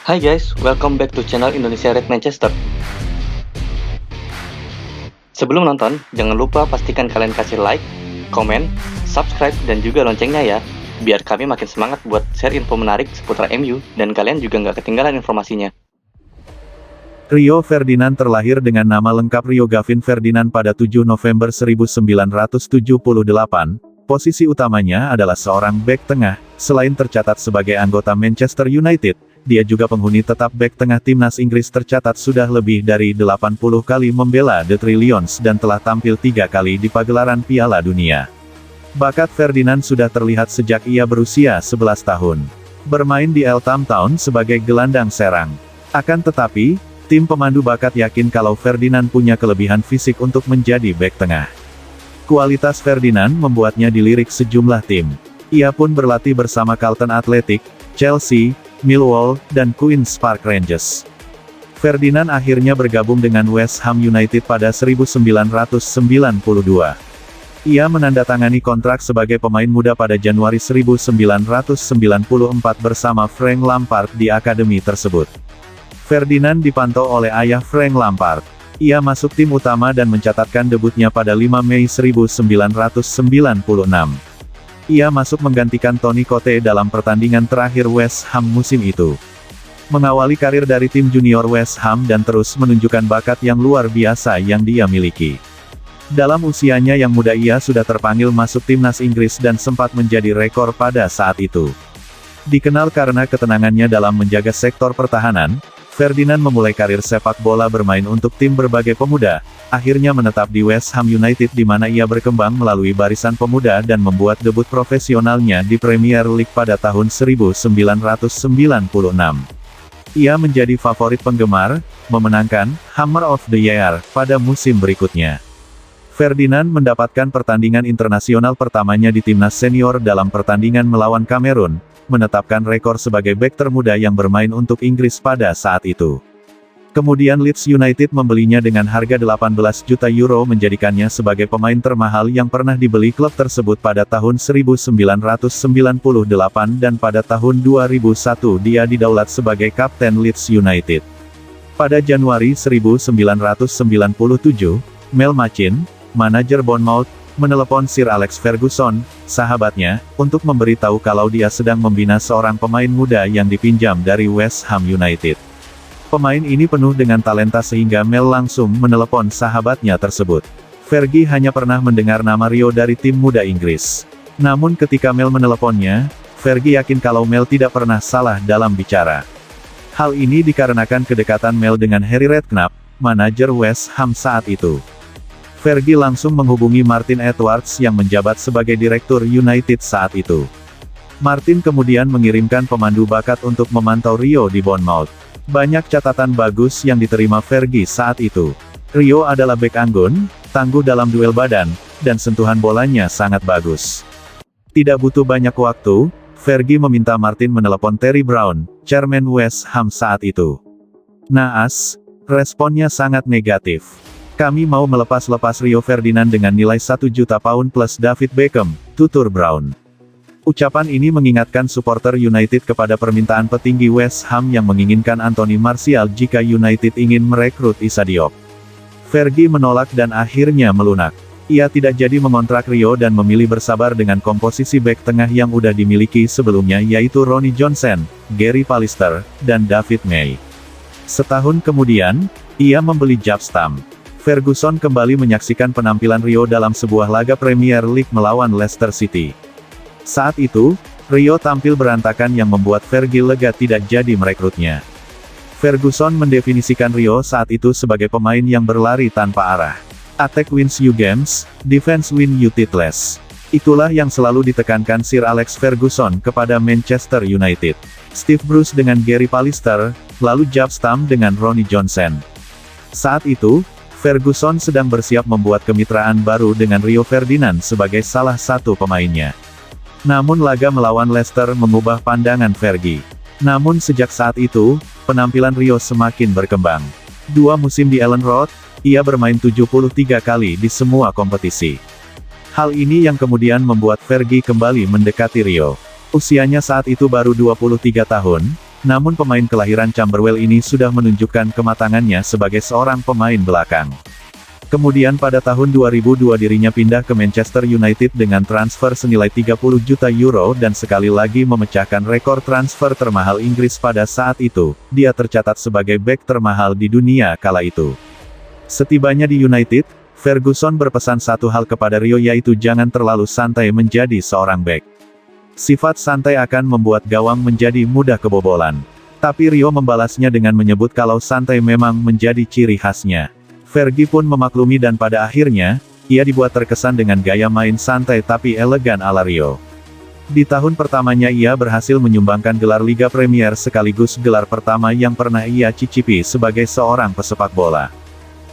Hai guys, welcome back to channel Indonesia Red Manchester. Sebelum nonton, jangan lupa pastikan kalian kasih like, komen, subscribe, dan juga loncengnya ya, biar kami makin semangat buat share info menarik seputar MU, dan kalian juga nggak ketinggalan informasinya. Rio Ferdinand terlahir dengan nama lengkap Rio Gavin Ferdinand pada 7 November 1978. Posisi utamanya adalah seorang bek tengah. Selain tercatat sebagai anggota Manchester United, dia juga penghuni tetap bek tengah timnas Inggris. Tercatat sudah lebih dari 80 kali membela The Three Lions dan telah tampil 3 kali di pagelaran Piala Dunia. Bakat Ferdinand sudah terlihat sejak ia berusia 11 tahun. Bermain di Eltham Town sebagai gelandang serang. Akan tetapi, tim pemandu bakat yakin kalau Ferdinand punya kelebihan fisik untuk menjadi bek tengah. Kualitas Ferdinand membuatnya dilirik sejumlah tim. Ia pun berlatih bersama Carlton Athletic, Chelsea, Millwall, dan Queen's Park Rangers. Ferdinand akhirnya bergabung dengan West Ham United pada 1992. Ia menandatangani kontrak sebagai pemain muda pada Januari 1994 bersama Frank Lampard di akademi tersebut. Ferdinand dipantau oleh ayah Frank Lampard. Ia masuk tim utama dan mencatatkan debutnya pada 5 Mei 1996. Ia masuk menggantikan Tony Cotte dalam pertandingan terakhir West Ham musim itu. Mengawali karir dari tim junior West Ham dan terus menunjukkan bakat yang luar biasa yang dia miliki. Dalam usianya yang muda ia sudah terpanggil masuk timnas Inggris dan sempat menjadi rekor pada saat itu. Dikenal karena ketenangannya dalam menjaga sektor pertahanan, Ferdinand memulai karir sepak bola bermain untuk tim berbagai pemuda, akhirnya menetap di West Ham United di mana ia berkembang melalui barisan pemuda dan membuat debut profesionalnya di Premier League pada tahun 1996. Ia menjadi favorit penggemar, memenangkan Hammer of the Year pada musim berikutnya. Ferdinand mendapatkan pertandingan internasional pertamanya di timnas senior dalam pertandingan melawan Kamerun, menetapkan rekor sebagai bek termuda yang bermain untuk Inggris pada saat itu. Kemudian Leeds United membelinya dengan harga 18 juta euro menjadikannya sebagai pemain termahal yang pernah dibeli klub tersebut pada tahun 1998 dan pada tahun 2001 dia didaulat sebagai kapten Leeds United. Pada Januari 1997, Mel Machin, manajer Bournemouth, menelepon Sir Alex Ferguson, sahabatnya, untuk memberitahu kalau dia sedang membina seorang pemain muda yang dipinjam dari West Ham United. Pemain ini penuh dengan talenta sehingga Mel langsung menelepon sahabatnya tersebut. Fergie hanya pernah mendengar nama Rio dari tim muda Inggris. Namun ketika Mel meneleponnya, Fergie yakin kalau Mel tidak pernah salah dalam bicara. Hal ini dikarenakan kedekatan Mel dengan Harry Redknapp, manajer West Ham saat itu. Fergie langsung menghubungi Martin Edwards yang menjabat sebagai direktur United saat itu. Martin kemudian mengirimkan pemandu bakat untuk memantau Rio di Bournemouth. Banyak catatan bagus yang diterima Fergie saat itu. Rio adalah bek anggun, tangguh dalam duel badan, dan sentuhan bolanya sangat bagus. Tidak butuh banyak waktu, Fergie meminta Martin menelepon Terry Brown, chairman West Ham saat itu. Naas, responnya sangat negatif. Kami mau melepas Rio Ferdinand dengan nilai 1 juta pound plus David Beckham, tutur Brown. Ucapan ini mengingatkan supporter United kepada permintaan petinggi West Ham yang menginginkan Anthony Martial jika United ingin merekrut Issa Diop. Fergie menolak dan akhirnya melunak. Ia tidak jadi mengontrak Rio dan memilih bersabar dengan komposisi bek tengah yang udah dimiliki sebelumnya yaitu Ronnie Johnson, Gary Pallister, dan David May. Setahun kemudian, ia membeli Japstam. Ferguson kembali menyaksikan penampilan Rio dalam sebuah laga Premier League melawan Leicester City. Saat itu, Rio tampil berantakan yang membuat Fergie lega tidak jadi merekrutnya. Ferguson mendefinisikan Rio saat itu sebagai pemain yang berlari tanpa arah. Attack wins you games, defense win you titles. Itulah yang selalu ditekankan Sir Alex Ferguson kepada Manchester United. Steve Bruce dengan Gary Pallister, lalu Japstam dengan Ronnie Johnson. Saat itu, Ferguson sedang bersiap membuat kemitraan baru dengan Rio Ferdinand sebagai salah satu pemainnya. Namun laga melawan Leicester mengubah pandangan Fergie. Namun sejak saat itu, penampilan Rio semakin berkembang. 2 musim di Ellen Road, ia bermain 73 kali di semua kompetisi. Hal ini yang kemudian membuat Fergie kembali mendekati Rio. Usianya saat itu baru 23 tahun, Namun pemain kelahiran Camberwell ini sudah menunjukkan kematangannya sebagai seorang pemain belakang. Kemudian pada tahun 2002 dirinya pindah ke Manchester United dengan transfer senilai 30 juta euro dan sekali lagi memecahkan rekor transfer termahal Inggris pada saat itu. Dia tercatat sebagai bek termahal di dunia kala itu. Setibanya di United, Ferguson berpesan satu hal kepada Rio, yaitu jangan terlalu santai menjadi seorang bek. Sifat santai akan membuat gawang menjadi mudah kebobolan. Tapi Rio membalasnya dengan menyebut kalau santai memang menjadi ciri khasnya. Fergie pun memaklumi dan pada akhirnya, ia dibuat terkesan dengan gaya main santai tapi elegan ala Rio. Di tahun pertamanya ia berhasil menyumbangkan gelar Liga Premier sekaligus gelar pertama yang pernah ia cicipi sebagai seorang pesepak bola.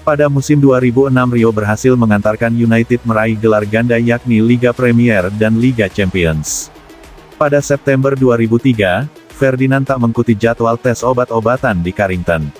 Pada musim 2006 Rio berhasil mengantarkan United meraih gelar ganda yakni Liga Premier dan Liga Champions. Pada September 2003, Ferdinand tak mengikuti jadwal tes obat-obatan di Carrington.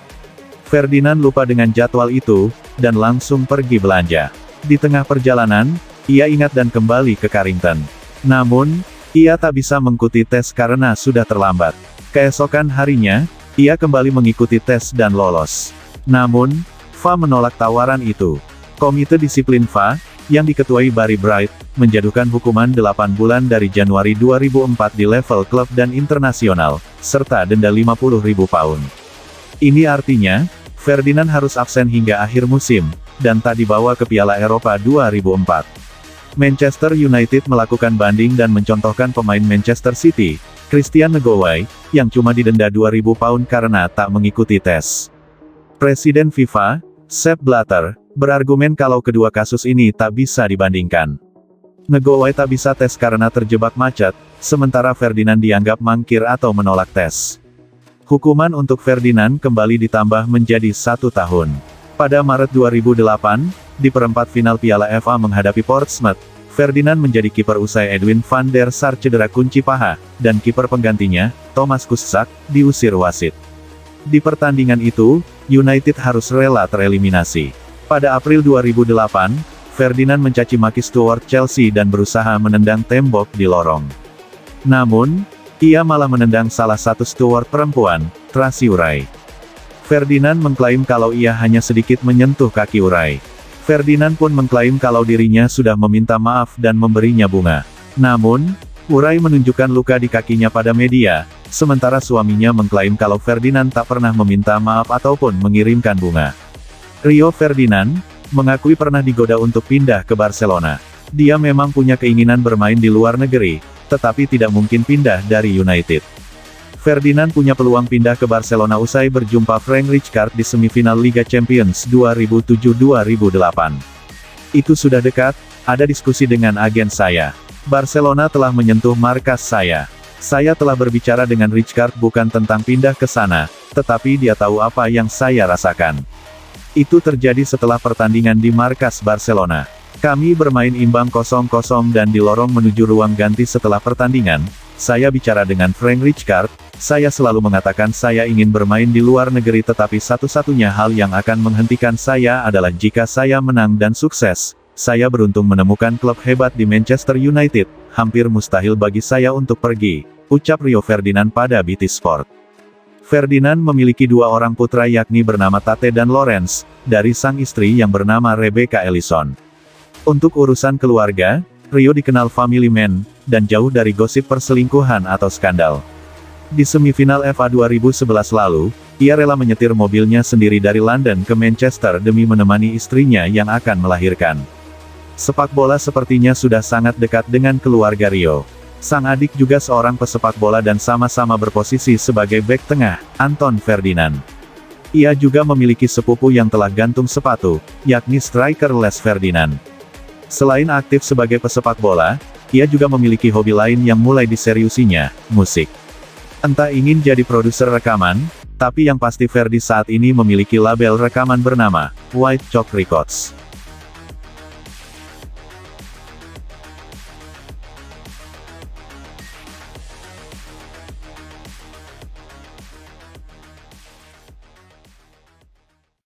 Ferdinand lupa dengan jadwal itu, dan langsung pergi belanja. Di tengah perjalanan, ia ingat dan kembali ke Carrington. Namun, ia tak bisa mengikuti tes karena sudah terlambat. Keesokan harinya, ia kembali mengikuti tes dan lolos. Namun, FA menolak tawaran itu. Komite Disiplin FA, yang diketuai Barry Bright, menjatuhkan hukuman 8 bulan dari Januari 2004 di level klub dan internasional, serta denda 50.000 pound. Ini artinya, Ferdinand harus absen hingga akhir musim, dan tak dibawa ke Piala Eropa 2004. Manchester United melakukan banding dan mencontohkan pemain Manchester City, Christian Ngowai, yang cuma didenda 2.000 pound karena tak mengikuti tes. Presiden FIFA, Sepp Blatter, berargumen kalau kedua kasus ini tak bisa dibandingkan. Ngowai tak bisa tes karena terjebak macet, sementara Ferdinand dianggap mangkir atau menolak tes. Hukuman untuk Ferdinand kembali ditambah menjadi 1 tahun. Pada Maret 2008, di perempat final Piala FA menghadapi Portsmouth, Ferdinand menjadi kiper usai Edwin van der Sar cedera kunci paha, dan kiper penggantinya, Thomas Kuszczak, diusir wasit. Di pertandingan itu, United harus rela tereliminasi. Pada April 2008, Ferdinand mencaci maki Steward Chelsea dan berusaha menendang tembok di lorong. Namun, ia malah menendang salah satu steward perempuan, Tracy Urai. Ferdinand mengklaim kalau ia hanya sedikit menyentuh kaki Urai. Ferdinand pun mengklaim kalau dirinya sudah meminta maaf dan memberinya bunga. Namun, Urai menunjukkan luka di kakinya pada media, sementara suaminya mengklaim kalau Ferdinand tak pernah meminta maaf ataupun mengirimkan bunga. Rio Ferdinand mengakui pernah digoda untuk pindah ke Barcelona. Dia memang punya keinginan bermain di luar negeri, tetapi tidak mungkin pindah dari United. Ferdinand punya peluang pindah ke Barcelona usai berjumpa Frank Rijkaard di semifinal Liga Champions 2007-2008. Itu sudah dekat, ada diskusi dengan agen saya. Barcelona telah menyentuh markas saya. Saya telah berbicara dengan Rijkaard bukan tentang pindah ke sana, tetapi dia tahu apa yang saya rasakan. Itu terjadi setelah pertandingan di markas Barcelona. Kami bermain imbang 0-0 dan di lorong menuju ruang ganti setelah pertandingan, saya bicara dengan Frank Rijkaard, saya selalu mengatakan saya ingin bermain di luar negeri tetapi satu-satunya hal yang akan menghentikan saya adalah jika saya menang dan sukses. Saya beruntung menemukan klub hebat di Manchester United, hampir mustahil bagi saya untuk pergi, ucap Rio Ferdinand pada BT Sport. Ferdinand memiliki 2 orang putra yakni bernama Tate dan Lawrence, dari sang istri yang bernama Rebecca Ellison. Untuk urusan keluarga, Rio dikenal family man, dan jauh dari gosip perselingkuhan atau skandal. Di semifinal FA 2011 lalu, ia rela menyetir mobilnya sendiri dari London ke Manchester demi menemani istrinya yang akan melahirkan. Sepak bola sepertinya sudah sangat dekat dengan keluarga Rio. Sang adik juga seorang pesepak bola dan sama-sama berposisi sebagai bek tengah, Anton Ferdinand. Ia juga memiliki sepupu yang telah gantung sepatu, yakni striker Les Ferdinand. Selain aktif sebagai pesepak bola, ia juga memiliki hobi lain yang mulai diseriusinya, musik. Entah ingin jadi produser rekaman, tapi yang pasti Ferdi saat ini memiliki label rekaman bernama White Chalk Records.